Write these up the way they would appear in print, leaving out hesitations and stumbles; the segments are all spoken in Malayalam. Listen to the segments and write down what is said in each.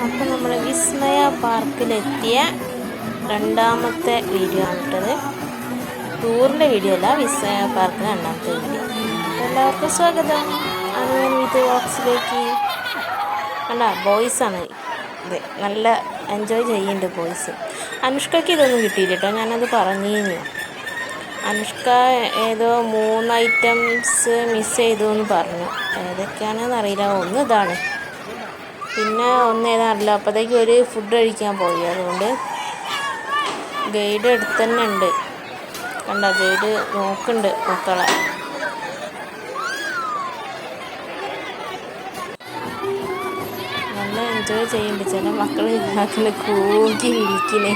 അപ്പോൾ നമ്മൾ വിസ്മയ പാർക്കിലെത്തിയ രണ്ടാമത്തെ വീഡിയോ ആണ് ഇട്ടത്. ടൂറിൻ്റെ വീഡിയോ അല്ല, വിസ്മയ പാർക്കിന് രണ്ടാമത്തെ വീഡിയോ. എല്ലാവർക്കും സ്വാഗതം അനുവൻ വിത്ത് ബോക്സിലേക്ക്. കണ്ട ബോയ്സാണ് ഇത്, നല്ല എൻജോയ് ചെയ്യുന്നുണ്ട് ബോയ്സ്. അനുഷ്കയ്ക്ക് ഇതൊന്നും കിട്ടിയില്ല കേട്ടോ, ഞാനത് പറഞ്ഞിരുന്നു. അനുഷ്ക ഏതോ 3 ഐറ്റംസ് മിസ് ചെയ്തു എന്ന് പറഞ്ഞു. ഏതൊക്കെയാണെന്ന് അറിയില്ല. ഒന്ന് ഇതാണ്, പിന്നെ ഒന്ന് ഏതാണല്ലോ. അപ്പോഴത്തേക്ക് ഒരു ഫുഡ് കഴിക്കാൻ പോയി. അതുകൊണ്ട് ഗൈഡ് അടുത്ത് തന്നെ ഉണ്ട്. കണ്ട ഗൈഡ് നോക്കുന്നുണ്ട് മക്കളെ. നല്ല എൻജോയ് ചെയ്യുന്നുണ്ട്. ചില മക്കൾ ഇതാക്കുന്ന കൂക്കി വിളിക്കുന്നേ.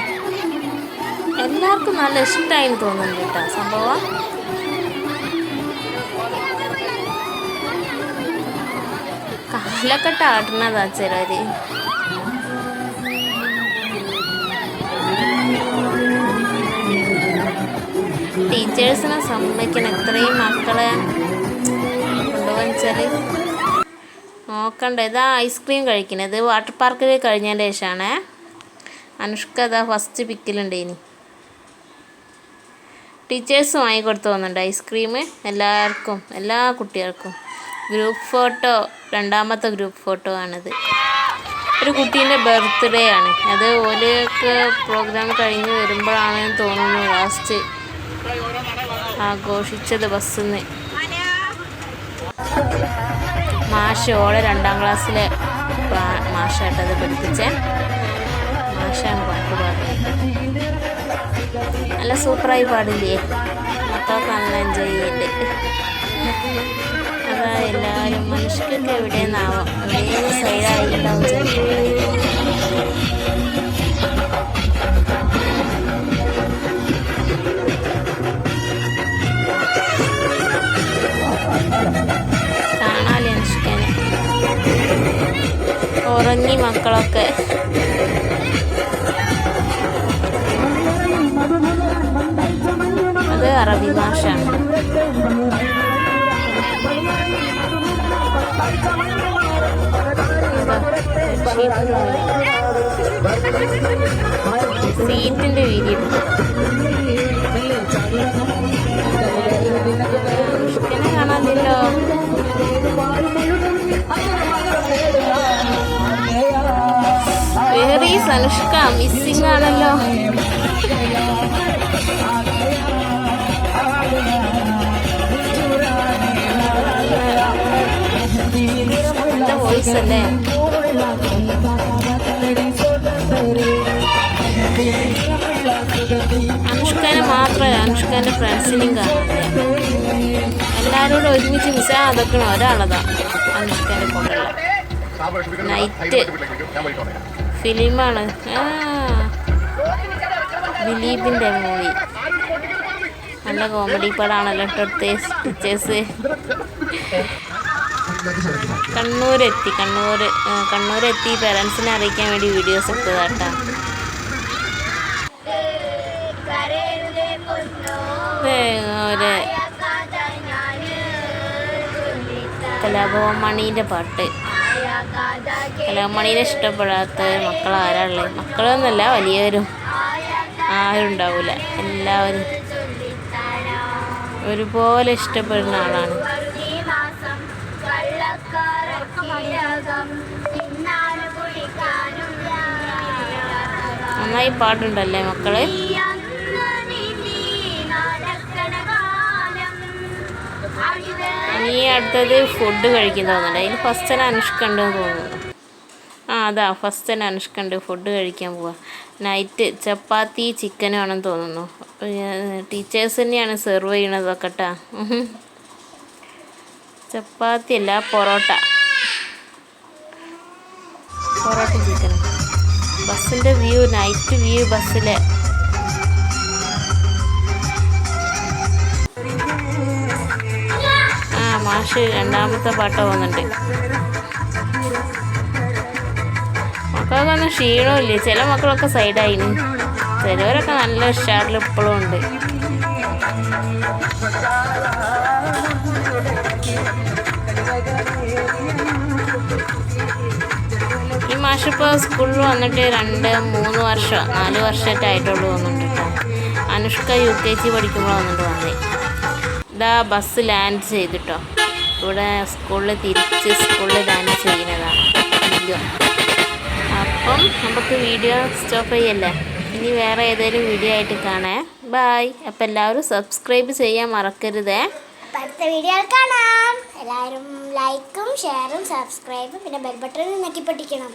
എല്ലാവർക്കും നല്ല ഇഷ്ടമായി തോന്നുന്നുണ്ട് കേട്ടോ സംഭവം. കാലൊക്കെ ആടുന്നതാ ചിലര്. ടീച്ചേഴ്സിനെ സമ്മതിക്കണം ഇത്രയും മക്കളെ കൊണ്ടുപോകാൻ വെച്ചാൽ. നോക്കണ്ട, ഇതാ ഐസ്ക്രീം കഴിക്കുന്നത്. വാട്ടർ പാർക്കിൽ കഴിഞ്ഞതിൻ്റെ ശേഷമാണേ. അനുഷ്ക അതാ ഫസ്റ്റ് പിക്കിലുണ്ട്. ഇനി ടീച്ചേഴ്സ് വാങ്ങിക്കൊടുത്തു തോന്നുന്നുണ്ട് ഐസ്ക്രീം എല്ലാവർക്കും, എല്ലാ കുട്ടികൾക്കും. ഗ്രൂപ്പ് ഫോട്ടോ, രണ്ടാമത്തെ ഗ്രൂപ്പ് ഫോട്ടോ ആണിത്. ഒരു കുട്ടീൻ്റെ ബർത്ത്ഡേ ആണ് അത്. ഓലൊക്കെ പ്രോഗ്രാം കഴിഞ്ഞ് വരുമ്പോഴാണെന്ന് തോന്നുന്നു ലാസ്റ്റ് ആഘോഷിച്ചത്. ബസ്സിൽ നിന്ന് മാഷ്, ഓളെ 2ാം ക്ലാസ്സിലെ മാഷായിട്ടത് പഠിപ്പിച്ചേ. മാഷാണ് പാട്ട് പാടുന്നത്. നല്ല സൂപ്പറായി പാടില്ലേ? മക്കളൊക്കെ നല്ല എൻജോയ് ചെയ്യുന്നുണ്ട്. അതാ എല്ലാവരും. മനുഷ്യർക്ക് എവിടെയെന്നാവാം, എവിടെയും സൈഡായിട്ടുണ്ടാവും ചിലപ്പോൾ. കാണാല്ലേ അനുഷ്കനെ. ഉറങ്ങി മക്കളൊക്കെ. അത് അറബി ഭാഷയാണ്. സീറ്റിൻ്റെ വീതിയിട്ട് അനുഷ്കനെ കാണാനില്ലല്ലോ. വേറെ അനുഷ്ക മിസ്സിംഗ് ആണല്ലോ. നല്ല വോയിസ് അല്ലേ? അനുഷ്കനെ മാത്രമല്ല, അനുഷ്കൻ്റെ ഫ്രണ്ട്സിനെയും കാണാതെ എല്ലാവരോടും ഒരുമിച്ച് മിസ്സാ അതൊക്കെയാണ്. ഒരാളതാ അനുഷ്കനെ കൊണ്ടുള്ള നൈറ്റ് ഫിലിമാണ്. ദിലീപിൻ്റെ മൂവി. നല്ല കോമഡി പടമാണല്ലോ ടീച്ചേഴ്സ്. കണ്ണൂരെത്തി പേരൻസിനെ അറിയിക്കാൻ വേണ്ടി വീഡിയോസ് എടുത്തതാട്ടാ. ഒരു കലാഭവൻ പാട്ട്. കലാഭവൻ ഇഷ്ടപ്പെടാത്ത മക്കൾ ആരാളുള്ളത്? മക്കളൊന്നുമല്ല, വലിയവരും ആരും ഉണ്ടാവില്ല. എല്ലാവരും ഒരുപോലെ ഇഷ്ടപ്പെടുന്ന ആളാണ്. നന്നായി പാട്ടുണ്ടല്ലേ മക്കള്. ഇനി അടുത്തത് ഫുഡ് കഴിക്കാൻ തോന്നുന്നുണ്ട്. അതിൽ ഫസ്റ്റ് തന്നെ അനുഷ്ക ഉണ്ടെന്ന് തോന്നുന്നു. അതാ ഫസ്റ്റ് തന്നെ അനുഷ്ക ഉണ്ട്. ഫുഡ് കഴിക്കാൻ പോവാ. നൈറ്റ് ചപ്പാത്തി ചിക്കനും ആണെന്ന് തോന്നുന്നു. ടീച്ചേഴ്സ് തന്നെയാണ് സെർവ് ചെയ്യണതൊക്കെ കേട്ടാ. ചപ്പാത്തി അല്ല, പൊറോട്ട ചിക്കനും. ബസ്സിൻ്റെ വ്യൂ, നൈറ്റ് വ്യൂ ബസ്സിലെ. മാഷ് 2ാമത്തെ പാട്ട് പോകുന്നുണ്ട്. മക്കൾക്കൊന്നും ക്ഷീണമില്ലേ. ചില മക്കളൊക്കെ സൈഡായിന്, ചിലവരൊക്കെ നല്ല ഉഷാറിൽ ഇപ്പോഴും ഉണ്ട്. മാഷിപ്പോൾ സ്കൂളിൽ വന്നിട്ട് 2-3 വർഷം 4 വർഷമായിട്ട് ആയിട്ടുള്ളൂ വന്നിട്ട് കേട്ടോ. അനുഷ്ക UKG പഠിക്കുമ്പോൾ വന്നേ. ഇതാ ബസ് ലാൻഡ് ചെയ്തിട്ടോ. ഇവിടെ തിരിച്ച് സ്കൂളിൽ ലാൻഡ് ചെയ്യുന്നതാണ് വീഡിയോ. അപ്പം നമുക്ക് വീഡിയോ സ്റ്റോപ്പ് ചെയ്യല്ലേ. ഇനി വേറെ ഏതെങ്കിലും വീഡിയോ ആയിട്ട് കാണാം. ബൈ. അപ്പം എല്ലാവരും സബ്സ്ക്രൈബ് ചെയ്യാൻ മറക്കരുതേ. അടുത്ത വീഡിയോ കാണാം. എല്ലാവരും ലൈക്കും ഷെയറും സബ്സ്ക്രൈബും പിന്നെ ബെൽ ബട്ടൺ ഞെക്കി പൊട്ടിക്കണം.